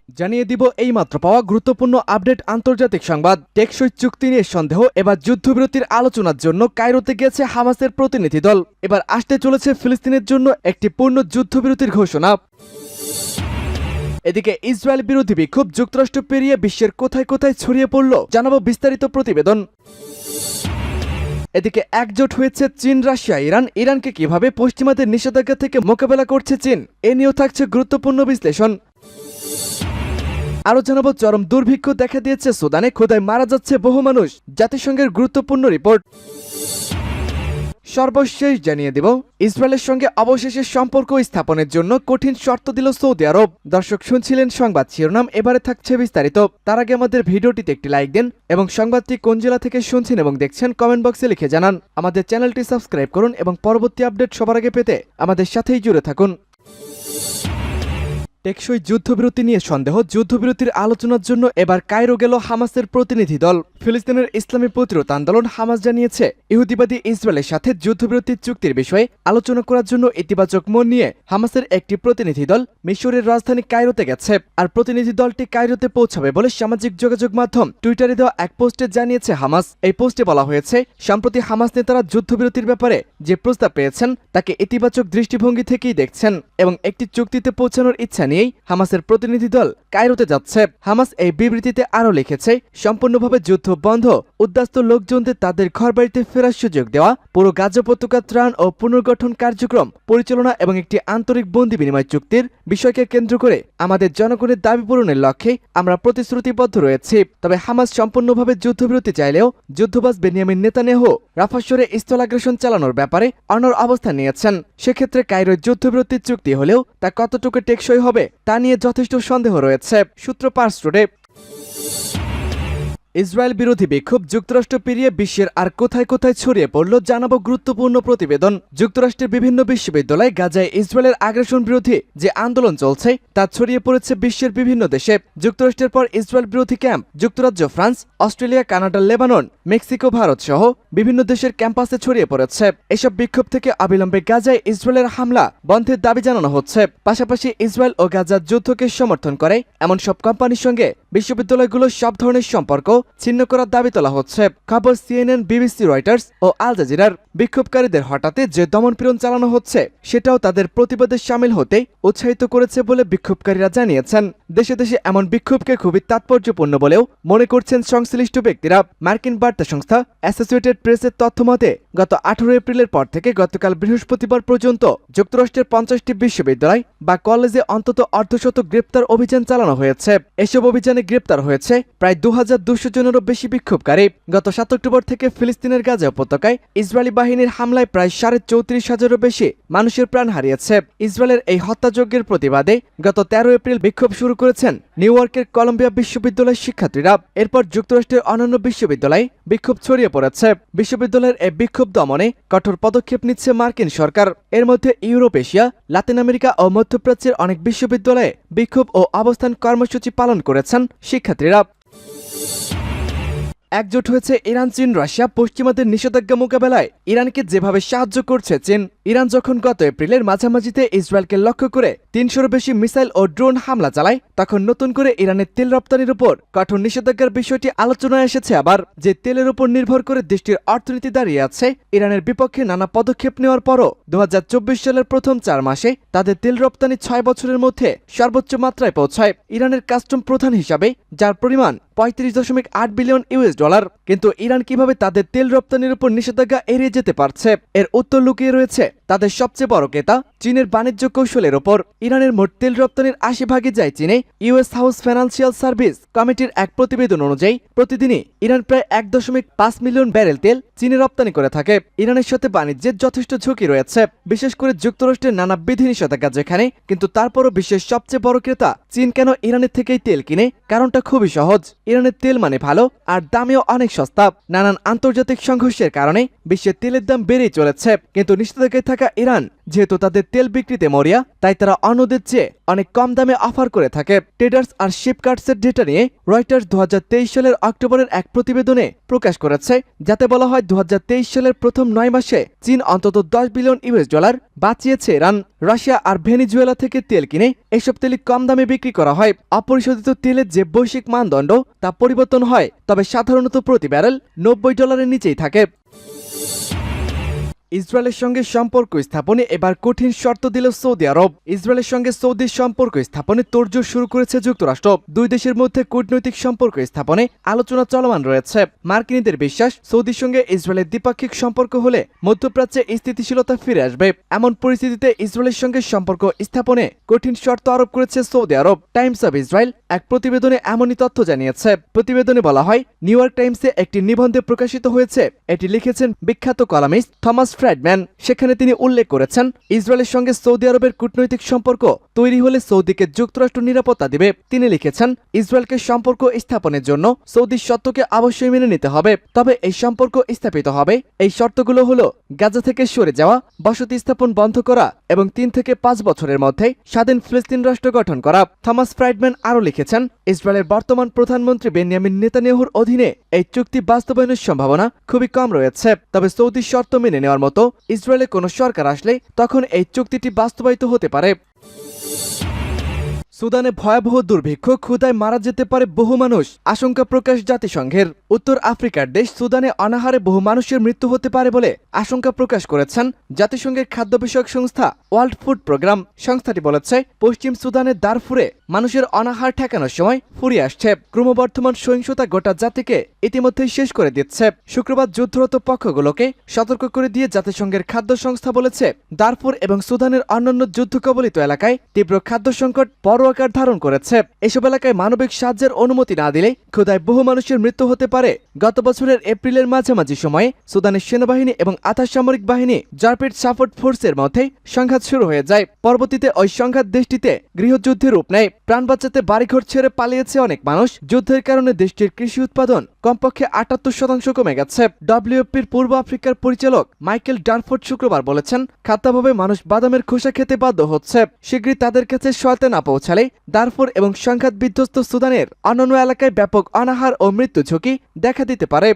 জানিয়ে দিব এইমাত্র পাওয়া গুরুত্বপূর্ণ আপডেট আন্তর্জাতিক সংবাদ। টেকসই চুক্তি নিয়ে সন্দেহ, এবার যুদ্ধবিরতির আলোচনার জন্য কায়রোতে গেছে হামাসের প্রতিনিধি দল। এবার আসতে চলেছে ফিলিস্তিনের জন্য একটি পূর্ণ যুদ্ধবিরতির ঘোষণা। এদিকে ইসরায়েল বিরোধী বিক্ষোভ যুক্তরাষ্ট্র পেরিয়ে বিশ্বের কোথায় কোথায় ছড়িয়ে পড়ল, জানাবো বিস্তারিত প্রতিবেদন। এদিকে একজোট হয়েছে চীন, রাশিয়া, ইরান। ইরানকে কিভাবে পশ্চিমাদের নিষেধাজ্ঞা থেকে মোকাবেলা করছে চীন, এ নিয়েও থাকছে গুরুত্বপূর্ণ বিশ্লেষণ। আরও জানাবো চরম দুর্ভিক্ষ দেখা দিয়েছে সুদানে, ক্ষুধায় মারা যাচ্ছে বহু মানুষ, জাতিসংঘের গুরুত্বপূর্ণ রিপোর্ট। সর্বশেষ জানিয়ে দেব ইসরায়েলের সঙ্গে অবশেষে সম্পর্ক স্থাপনের জন্য কঠিন শর্ত দিল সৌদি আরব। দর্শক শুনছিলেন সংবাদ শিরোনাম, এবারে থাকছে বিস্তারিত। তার আগে আমাদের ভিডিওটিতে একটি লাইক দিন এবং সংবাদটি কোন জেলা থেকে শুনছেন এবং দেখছেন কমেন্ট বক্সে লিখে জানান। আমাদের চ্যানেলটি সাবস্ক্রাইব করুন এবং পরবর্তী আপডেট সবার আগে পেতে আমাদের সাথেই জুড়ে থাকুন। টেকসই যুদ্ধবিরতি নিয়ে সন্দেহ, যুদ্ধবিরতির আলোচনার জন্য এবার কায়রো গেল হামাসের প্রতিনিধি দল। ফিলিস্তিনের ইসলামী প্রতিরোধ আন্দোলন হামাস জানিয়েছে, ইহুদিবাদী ইসরায়েলের সাথে যুদ্ধবিরতির চুক্তির বিষয়ে আলোচনা করার জন্য ইতিবাচক মন নিয়ে হামাসের একটি প্রতিনিধি দল মিশরের রাজধানী কায়রোতে গেছে। আর প্রতিনিধি দলটি কায়রোতে পৌঁছাবে বলে সামাজিক যোগাযোগ মাধ্যম টুইটারে দেওয়া এক পোস্টে জানিয়েছে হামাস। এই পোস্টে বলা হয়েছে, সম্প্রতি হামাস নেতারা যুদ্ধবিরতির ব্যাপারে যে প্রস্তাব পেয়েছেন তাকে ইতিবাচক দৃষ্টিভঙ্গি থেকেই দেখছেন এবং একটি চুক্তিতে পৌঁছানোর ইচ্ছা নিয়েই হামাসের প্রতিনিধি দল কায়রোতে যাচ্ছে। হামাস এই বিবৃতিতে আরও লিখেছে, সম্পূর্ণভাবে যুদ্ধ বন্ধ, উদ্বাস্ত লোকজনদের তাদের ঘরবাড়িতে ফেরার সুযোগ দেওয়া, পুরো গাজা উপত্যকা ত্রাণ ও পুনর্গঠন কার্যক্রম পরিচালনা এবং একটি আন্তরিক বন্দি বিনিময় চুক্তির বিষয়কে কেন্দ্র করে আমাদের জনগণের দাবি পূরণের লক্ষ্যে আমরা প্রতিশ্রুতিবদ্ধ রয়েছি। তবে হামাস সম্পূর্ণভাবে যুদ্ধবিরতি চাইলেও যুদ্ধবাজ বেনিয়ামিন নেতানিয়াহু রাফা শহরে স্থলাগ্রাসন চালানোর ব্যাপারে অনড় অবস্থান নিয়েছেন। সেক্ষেত্রে কায়রোর যুদ্ধবিরতির চুক্তি হলেও তা কতটুকু টেকসই হবে তা নিয়ে যথেষ্ট সন্দেহ রয়েছে। সূত্র পার্স টুডে। ইসরায়েল বিরোধী বিক্ষোভ যুক্তরাষ্ট্র পেরিয়ে বিশ্বের আর কোথায় কোথায় ছড়িয়ে পড়ল, জানাবো গুরুত্বপূর্ণ প্রতিবেদন। যুক্তরাষ্ট্রের বিভিন্ন বিশ্ববিদ্যালয় গাজায় ইসরায়েলের আগ্রাসন বিরোধী যে আন্দোলন চলছে তা ছড়িয়ে পড়েছে বিশ্বের বিভিন্ন দেশে। যুক্তরাষ্ট্রের পর ইসরায়েল বিরোধী ক্যাম্প যুক্তরাজ্য, France, Australia, Canada, Lebanon, Mexico, Bharat সহ বিভিন্ন দেশের ক্যাম্পাসে ছড়িয়ে পড়েছে। এসব বিক্ষোভ থেকে অবিলম্বে গাজায় ইসরায়েলের হামলা বন্ধের দাবি জানানো হচ্ছে। পাশাপাশি ইসরায়েল ও গাজার যুদ্ধকে সমর্থন করে এমন সব কোম্পানির সঙ্গে বিশ্ববিদ্যালয়গুলোর সব ধরনের সম্পর্ক ছিন্ন করার দাবি তোলা হচ্ছে। খবর সিএনএন, বিবিসি, রয়টার্স ও আল জাজিরার। বিক্ষোভকারীদের হঠাতে যে দমনপীড়ন চালানো হচ্ছে সেটাও তাদের প্রতিবাদে সামিল হতে উৎসাহিত করেছে বলে বিক্ষোভকারীরা জানিয়েছেন। দেশে দেশে এমন বিক্ষোভকে খুবই তাৎপর্যপূর্ণ বলেও মনে করছেন সংশ্লিষ্ট ব্যক্তিরা। মার্কিন বার্তা সংস্থা অ্যাসোসিয়েটেড প্রেসের তথ্য মতে গত 18 এপ্রিলের পর থেকে গতকাল বৃহস্পতিবার পর্যন্ত যুক্তরাষ্ট্রের 50টি বিশ্ববিদ্যালয় বা কলেজে অন্তত অর্ধশত গ্রেপ্তার অভিযান চালানো হয়েছে। এসব অভিযানে গ্রেপ্তার হয়েছে প্রায় 2200 জনেরও বেশি বিক্ষোভকারী। গত 7 অক্টোবর থেকে ফিলিস্তিনের গাজা উপত্যকায় ইসরায়েলি বাহিনীর হামলায় প্রায় 34,500-এরও বেশি মানুষের প্রাণ হারিয়েছে। ইসরায়েলের এই হত্যাযজ্ঞের প্রতিবাদে গত 13 এপ্রিল বিক্ষোভ শুরু করেছেন নিউ ইয়র্কের কলম্বিয়া বিশ্ববিদ্যালয়ের শিক্ষার্থীরা। এরপর যুক্তরাষ্ট্রের অন্যান্য বিশ্ববিদ্যালয়ে বিক্ষোভ ছড়িয়ে পড়েছে। বিশ্ববিদ্যালয়ের এই বিক্ষোভ দমনে কঠোর পদক্ষেপ নিচ্ছে মার্কিন সরকার। এর মধ্যে ইউরোপ, এশিয়া, লাতিন আমেরিকা ও মধ্যপ্রাচ্যের অনেক বিশ্ববিদ্যালয়ে বিক্ষোভ ও অবস্থান কর্মসূচি পালন করেছেন শিক্ষার্থীরা। একজোট হয়েছে ইরান, চীন, রাশিয়া। পশ্চিমাদের নিষেধাজ্ঞা মোকাবেলায় ইরানকে যেভাবে সাহায্য করছে চীন। ইরান যখন গত এপ্রিলের মাঝামাঝিতে ইসরায়েলকে লক্ষ্য করে 300-র বেশি মিসাইল ও ড্রোন হামলা চালায়, তখন নতুন করে ইরানের তেল রপ্তানির উপর কঠোর নিষেধাজ্ঞার বিষয়টি আলোচনায় এসেছে। আবার যে তেলের উপর নির্ভর করে দেশটির অর্থনীতি দাঁড়িয়ে আছে, ইরানের বিপক্ষে নানা পদক্ষেপ নেওয়ার পরও 2024 সালের প্রথম 4 মাসে তাদের তেল রপ্তানি 6 বছরের মধ্যে সর্বোচ্চ মাত্রায় পৌঁছায়। ইরানের কাস্টম প্রধান হিসাবে যার পরিমাণ 35.8 বিলিয়ন ইউএস ডলার। কিন্তু ইরান কিভাবে তাদের তেল রপ্তানির উপর নিষেধাজ্ঞা এড়িয়ে যেতে পারছে, এর উত্তর লুকিয়ে রয়েছে তাদের সবচেয়ে বড় ক্রেতা চীনের বাণিজ্য কৌশলের ওপর। ইরানের মোট তেল রপ্তানির 80% যায় চীনে। ইউএস হাউস ফাইন্যান্সিয়াল সার্ভিস কমিটির এক প্রতিবেদন অনুযায়ী প্রতিদিনই ইরান প্রায় 1.5 মিলিয়ন ব্যারেল তেল চীনে রপ্তানি করে থাকে। ইরানের সাথে বাণিজ্যের যথেষ্ট ঝুঁকি রয়েছে, বিশেষ করে যুক্তরাষ্ট্রের নানা বিধিনিষেধাজ্ঞা যেখানে, কিন্তু তারপরও বিশ্বের সবচেয়ে বড় ক্রেতা চীন কেন ইরানের থেকেই তেল কিনে কারণটা খুবই সহজ, ইরানের তেল মানে ভালো আর দামেও অনেক সস্তা। নানান আন্তর্জাতিক সংঘর্ষের কারণে বিশ্বের তেলের দাম বেড়েই চলেছে, কিন্তু নিষেধাজ্ঞায় থাকা ইরান যেহেতু তাদের তেল বিক্রিতে মরিয়া, তাই তারা অন্যদের চেয়ে অনেক কম দামে অফার করে থাকে। ট্রেডার্স আর শিপকার্টসের ডেটা নিয়ে রয়টার্স 2023 সালের অক্টোবরের এক প্রতিবেদনে প্রকাশ করেছে, যাতে বলা হয় 2023 সালের প্রথম 9 মাসে চীন অন্তত $10 বিলিয়ন বাঁচিয়েছে ইরান। রাশিয়া আর ভেনিজুয়েলা থেকে তেল কিনে এসব তেল কম দামে বিক্রি করা হয়। অপরিশোধিত তেলের যে বৈশ্বিক মানদণ্ড তা পরিবর্তন হয়, তবে সাধারণত প্রতি ব্যারেল $90 নিচেই থাকে। ইসরায়েলের সঙ্গে সম্পর্ক স্থাপনে এবার কঠিন শর্ত দিল সৌদি আরব। ইসরায়েলের সঙ্গে সৌদির সম্পর্ক স্থাপনে তোড়জোড় শুরু করেছে যুক্তরাষ্ট্র। দুই দেশের মধ্যে কূটনৈতিক সম্পর্ক স্থাপনে আলোচনা চলমান রয়েছে। মার্কিনীদের বিশ্বাস, সৌদির সঙ্গে ইসরায়েলের দ্বিপাক্ষিক সম্পর্ক হলে মধ্যপ্রাচ্যে স্থিতিশীলতা ফিরে আসবে। এমন পরিস্থিতিতে ইসরায়েলের সঙ্গে সম্পর্ক স্থাপনে কঠিন শর্ত আরোপ করেছে Saudi Arab. Times of Israel এক প্রতিবেদনে এমনই তথ্য জানিয়েছে। প্রতিবেদনে বলা হয়, নিউ ইয়র্ক টাইমসে একটি নিবন্ধে প্রকাশিত হয়েছে। এটি লিখেছেন বিখ্যাত কলামিস্ট থমাস ফ্রাইডম্যান। সেখানে তিনি উল্লেখ করেছেন, ইসরায়েলের সঙ্গে সৌদি আরবের কূটনৈতিক সম্পর্ক তৈরি হলে সৌদিকে যুক্তরাষ্ট্র নিরাপত্তা দেবে। তিনি লিখেছেন, ইসরায়েলকে সম্পর্ক স্থাপনের জন্য সৌদির শর্তকে অবশ্যই মেনে নিতে হবে, তবে এই সম্পর্ক স্থাপিত হবে। এই শর্তগুলো হলো গাজা থেকে সরে যাওয়া, বসতি স্থাপন বন্ধ করা এবং 3 থেকে 5 বছরের মধ্যে স্বাধীন ফিলিস্তিন রাষ্ট্র গঠন করা। থমাস ফ্রাইডম্যান আরও লিখেছেন, ইসরায়েলের বর্তমান প্রধানমন্ত্রী বেনিয়ামিন নেতানিয়াহুর অধীনে এই চুক্তি বাস্তবায়নের সম্ভাবনা খুবই কম রয়েছে। তবে সৌদির শর্ত মেনে নেওয়ার মতো ইসরায়েলে কোনো সরকার আসলে তখন এই চুক্তিটি বাস্তবায়িত হতে পারে। সুদানে ভয়াবহ দুর্ভিক্ষ, ক্ষুধায় মারা যেতে পারে বহু মানুষ, আশঙ্কা প্রকাশ জাতিসংঘের। উত্তর আফ্রিকার দেশ সুদানে অনাহারে বহু মানুষের মৃত্যু হতে পারে বলে আশঙ্কা প্রকাশ করেছেন জাতিসংঘের খাদ্য বিষয়ক সংস্থা ওয়ার্ল্ড ফুড প্রোগ্রাম। সংস্থাটি বলেছে, পশ্চিম সুদানের দারফুরে মানুষের অনাহার ঠেকানোর সময় ফুরিয়ে আসছে। ক্রমবর্ধমান সহিংসতা গোটা জাতিকে ইতিমধ্যেই শেষ করে দিচ্ছে। শুক্রবার যুদ্ধরত পক্ষগুলোকে সতর্ক করে দিয়ে জাতিসংঘের খাদ্য সংস্থা বলেছে, দারফুর এবং সুদানের অন্যান্য যুদ্ধ কবলিত এলাকায় তীব্র খাদ্য সংকট বড় আকার ধারণ করেছে। এসব এলাকায় মানবিক সাহায্যের অনুমতি না দিলে ক্ষুধায় বহু মানুষের মৃত্যু হতে পারে। গত বছরের এপ্রিলের মাঝামাঝি সময়ে সুদানের সেনাবাহিনী এবং আধা সামরিক বাহিনী র্যাপিড সাপোর্ট ফোর্সের মধ্যে সংঘাত শুরু হয়ে যায়। পরবর্তীতে ওই সংঘাত দেশটিতে গৃহযুদ্ধের রূপ নেয়। প্রাণ বাঁচাতে বাড়িঘর ছেড়ে পালিয়েছে অনেক মানুষ। যুদ্ধের কারণে দেশটির কৃষি উৎপাদন কমপক্ষে 78% কমে গেছে। ডব্লিউএফপির পূর্ব আফ্রিকার পরিচালক মাইকেল ডারফোর্ড শুক্রবার বলেছেন, খাদ্যাভাবে মানুষ বাদামের খোসা খেতে বাধ্য হচ্ছে। শীঘ্রই তাদের কাছে সহায়তা না পৌঁছালে দারফুর এবং সংঘাত বিধ্বস্ত সুদানের অন্যান্য এলাকায় ব্যাপক অনাহার ও মৃত্যু ঝুঁকি দেখা দিতে পারে।